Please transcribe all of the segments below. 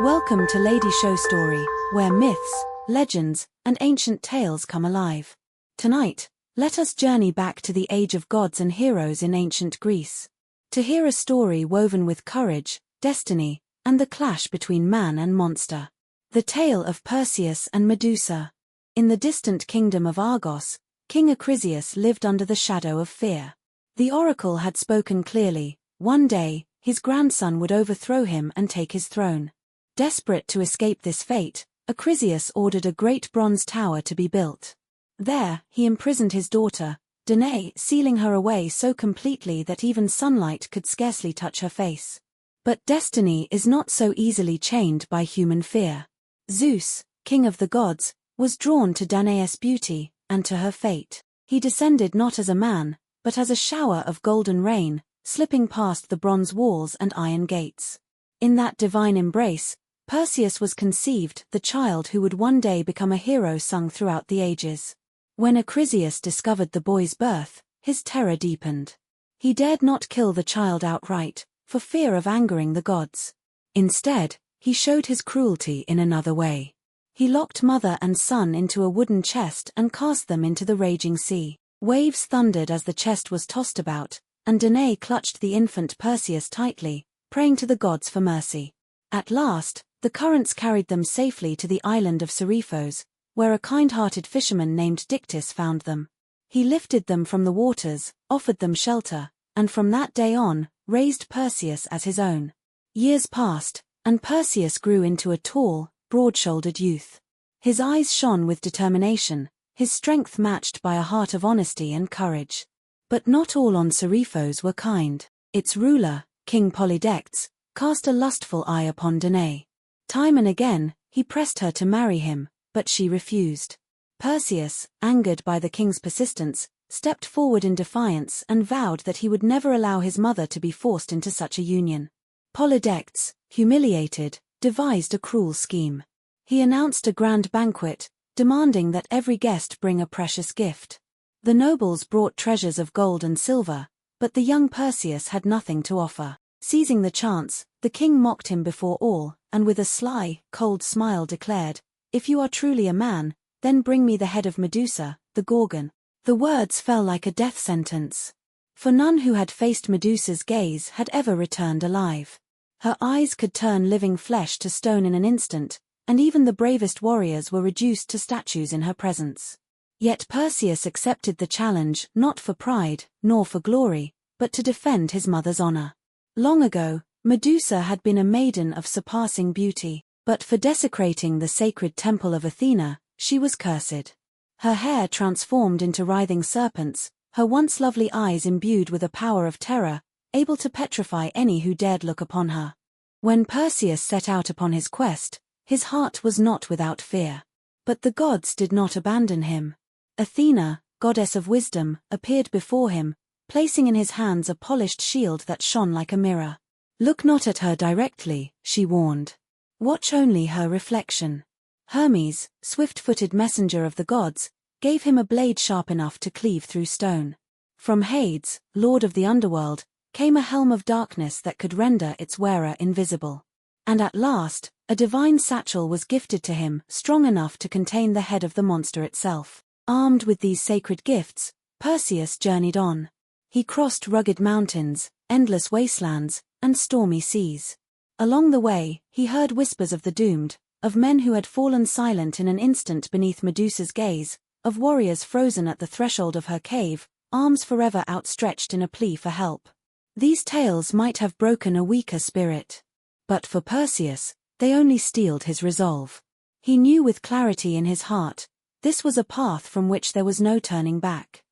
Welcome to Lady Show Story, where myths, legends, and ancient tales come alive. Tonight, let us journey back to the age of gods and heroes in ancient Greece. To hear a story woven with courage, destiny, and the clash between man and monster. The tale of Perseus and Medusa. In the distant kingdom of Argos, King Acrisius lived under the shadow of fear. The oracle had spoken clearly: one day, his grandson would overthrow him and take his throne. Desperate to escape this fate, Acrisius ordered a great bronze tower to be built. There, he imprisoned his daughter, Danae, sealing her away so completely that even sunlight could scarcely touch her face. But destiny is not so easily chained by human fear. Zeus, king of the gods, was drawn to Danae's beauty, and to her fate. He descended not as a man, but as a shower of golden rain, slipping past the bronze walls and iron gates. In that divine embrace, Perseus was conceived, the child who would one day become a hero sung throughout the ages. When Acrisius discovered the boy's birth, his terror deepened. He dared not kill the child outright, for fear of angering the gods. Instead, he showed his cruelty in another way. He locked mother and son into a wooden chest and cast them into the raging sea. Waves thundered as the chest was tossed about, and Danae clutched the infant Perseus tightly, praying to the gods for mercy. At last, the currents carried them safely to the island of Seriphos, where a kind-hearted fisherman named Dictys found them. He lifted them from the waters, offered them shelter, and from that day on, raised Perseus as his own. Years passed, and Perseus grew into a tall, broad-shouldered youth. His eyes shone with determination, his strength matched by a heart of honesty and courage. But not all on Seriphos were kind. Its ruler, King Polydectes, cast a lustful eye upon Danae. Time and again, he pressed her to marry him, but she refused. Perseus, angered by the king's persistence, stepped forward in defiance and vowed that he would never allow his mother to be forced into such a union. Polydectes, humiliated, devised a cruel scheme. He announced a grand banquet, demanding that every guest bring a precious gift. The nobles brought treasures of gold and silver, but the young Perseus had nothing to offer. Seizing the chance, the king mocked him before all, and with a sly, cold smile declared, "If you are truly a man, then bring me the head of Medusa, the Gorgon." The words fell like a death sentence. For none who had faced Medusa's gaze had ever returned alive. Her eyes could turn living flesh to stone in an instant, and even the bravest warriors were reduced to statues in her presence. Yet Perseus accepted the challenge not for pride, nor for glory, but to defend his mother's honor. Long ago, Medusa had been a maiden of surpassing beauty, but for desecrating the sacred temple of Athena, she was cursed. Her hair transformed into writhing serpents, her once lovely eyes imbued with a power of terror, able to petrify any who dared look upon her. When Perseus set out upon his quest, his heart was not without fear. But the gods did not abandon him. Athena, goddess of wisdom, appeared before him, placing in his hands a polished shield that shone like a mirror. "Look not at her directly," she warned. "Watch only her reflection." Hermes, swift-footed messenger of the gods, gave him a blade sharp enough to cleave through stone. From Hades, lord of the underworld, came a helm of darkness that could render its wearer invisible. And at last, a divine satchel was gifted to him, strong enough to contain the head of the monster itself. Armed with these sacred gifts, Perseus journeyed on. He crossed rugged mountains, endless wastelands, and stormy seas. Along the way, he heard whispers of the doomed, of men who had fallen silent in an instant beneath Medusa's gaze, of warriors frozen at the threshold of her cave, arms forever outstretched in a plea for help. These tales might have broken a weaker spirit. But for Perseus, they only steeled his resolve. He knew with clarity in his heart, this was a path from which there was no turning back.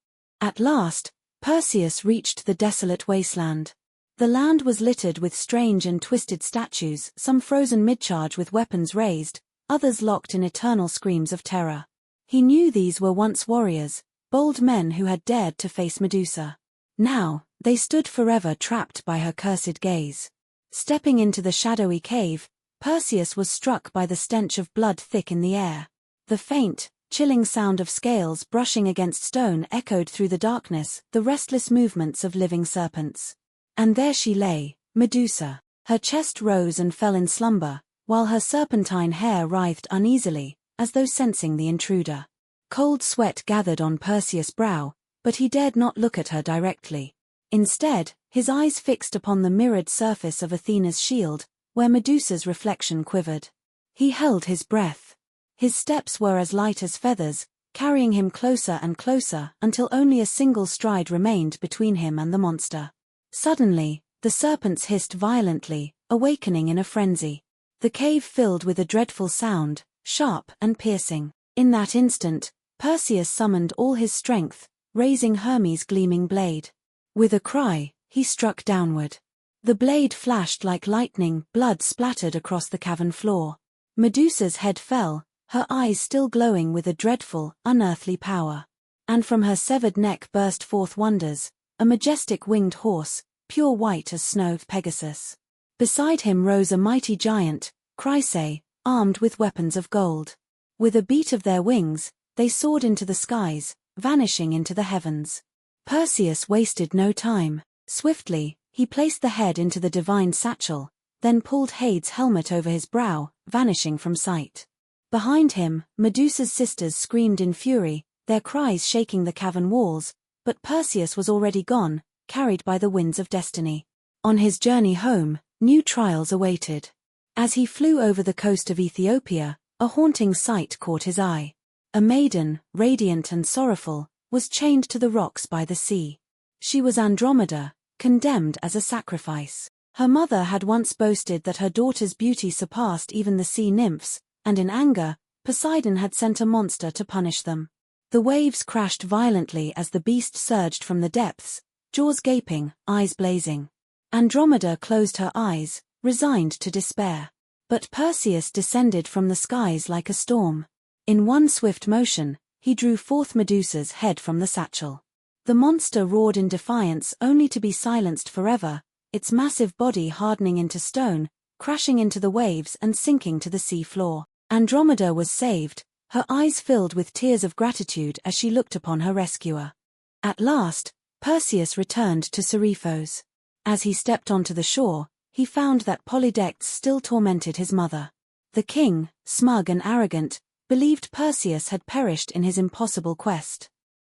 At last, Perseus reached the desolate wasteland. The land was littered with strange and twisted statues, some frozen mid-charge with weapons raised, others locked in eternal screams of terror. He knew these were once warriors, bold men who had dared to face Medusa. Now, they stood forever trapped by her cursed gaze. Stepping into the shadowy cave, Perseus was struck by the stench of blood thick in the air. The faint, chilling sound of scales brushing against stone echoed through the darkness, the restless movements of living serpents. And there she lay, Medusa. Her chest rose and fell in slumber, while her serpentine hair writhed uneasily, as though sensing the intruder. Cold sweat gathered on Perseus' brow, but he dared not look at her directly. Instead, his eyes fixed upon the mirrored surface of Athena's shield, where Medusa's reflection quivered. He held his breath. His steps were as light as feathers, carrying him closer and closer until only a single stride remained between him and the monster. Suddenly, the serpents hissed violently, awakening in a frenzy. The cave filled with a dreadful sound, sharp and piercing. In that instant, Perseus summoned all his strength, raising Hermes' gleaming blade. With a cry, he struck downward. The blade flashed like lightning, blood splattered across the cavern floor. Medusa's head fell, her eyes still glowing with a dreadful, unearthly power. And from her severed neck burst forth wonders, a majestic winged horse, pure white as snow, Pegasus. Beside him rose a mighty giant, Chryse, armed with weapons of gold. With a beat of their wings, they soared into the skies, vanishing into the heavens. Perseus wasted no time. Swiftly, he placed the head into the divine satchel, then pulled Hades' helmet over his brow, vanishing from sight. Behind him, Medusa's sisters screamed in fury, their cries shaking the cavern walls, but Perseus was already gone, carried by the winds of destiny. On his journey home, new trials awaited. As he flew over the coast of Ethiopia, a haunting sight caught his eye. A maiden, radiant and sorrowful, was chained to the rocks by the sea. She was Andromeda, condemned as a sacrifice. Her mother had once boasted that her daughter's beauty surpassed even the sea nymphs, and in anger, Poseidon had sent a monster to punish them. The waves crashed violently as the beast surged from the depths, jaws gaping, eyes blazing. Andromeda closed her eyes, resigned to despair. But Perseus descended from the skies like a storm. In one swift motion, he drew forth Medusa's head from the satchel. The monster roared in defiance only to be silenced forever, its massive body hardening into stone, crashing into the waves and sinking to the sea floor. Andromeda was saved, her eyes filled with tears of gratitude as she looked upon her rescuer. At last, Perseus returned to Seriphos. As he stepped onto the shore, he found that Polydectes still tormented his mother. The king, smug and arrogant, believed Perseus had perished in his impossible quest.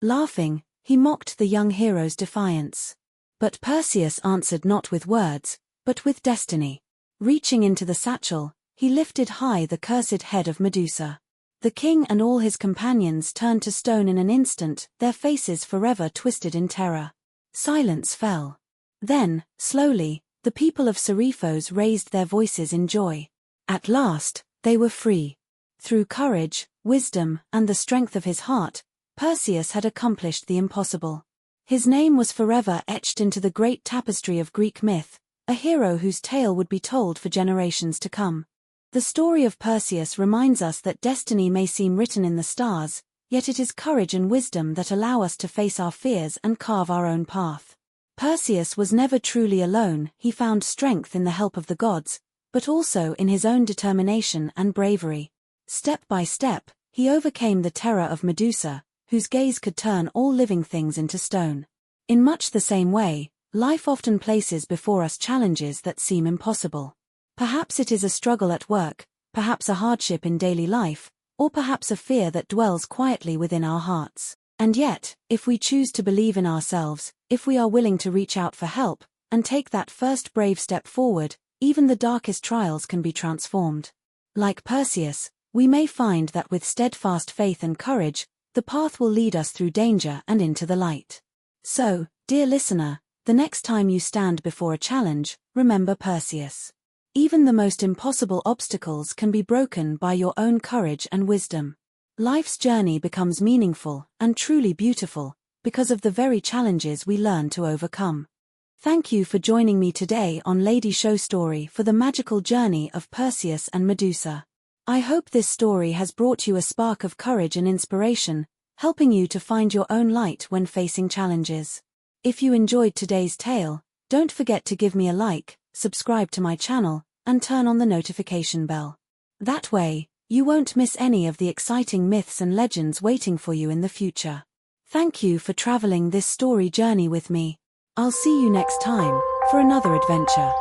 Laughing, he mocked the young hero's defiance. But Perseus answered not with words, but with destiny. Reaching into the satchel, he lifted high the cursed head of Medusa. The king and all his companions turned to stone in an instant, their faces forever twisted in terror. Silence fell. Then, slowly, the people of Seriphos raised their voices in joy. At last, they were free. Through courage, wisdom, and the strength of his heart, Perseus had accomplished the impossible. His name was forever etched into the great tapestry of Greek myth, a hero whose tale would be told for generations to come. The story of Perseus reminds us that destiny may seem written in the stars, yet it is courage and wisdom that allow us to face our fears and carve our own path. Perseus was never truly alone. He found strength in the help of the gods, but also in his own determination and bravery. Step by step, he overcame the terror of Medusa, whose gaze could turn all living things into stone. In much the same way, life often places before us challenges that seem impossible. Perhaps it is a struggle at work, perhaps a hardship in daily life, or perhaps a fear that dwells quietly within our hearts. And yet, if we choose to believe in ourselves, if we are willing to reach out for help, and take that first brave step forward, even the darkest trials can be transformed. Like Perseus, we may find that with steadfast faith and courage, the path will lead us through danger and into the light. So, dear listener, the next time you stand before a challenge, remember Perseus. Even the most impossible obstacles can be broken by your own courage and wisdom. Life's journey becomes meaningful and truly beautiful because of the very challenges we learn to overcome. Thank you for joining me today on Lady Show Story for the magical journey of Perseus and Medusa. I hope this story has brought you a spark of courage and inspiration, helping you to find your own light when facing challenges. If you enjoyed today's tale, don't forget to give me a like, subscribe to my channel, and turn on the notification bell. That way, you won't miss any of the exciting myths and legends waiting for you in the future. Thank you for traveling this story journey with me. I'll see you next time, for another adventure.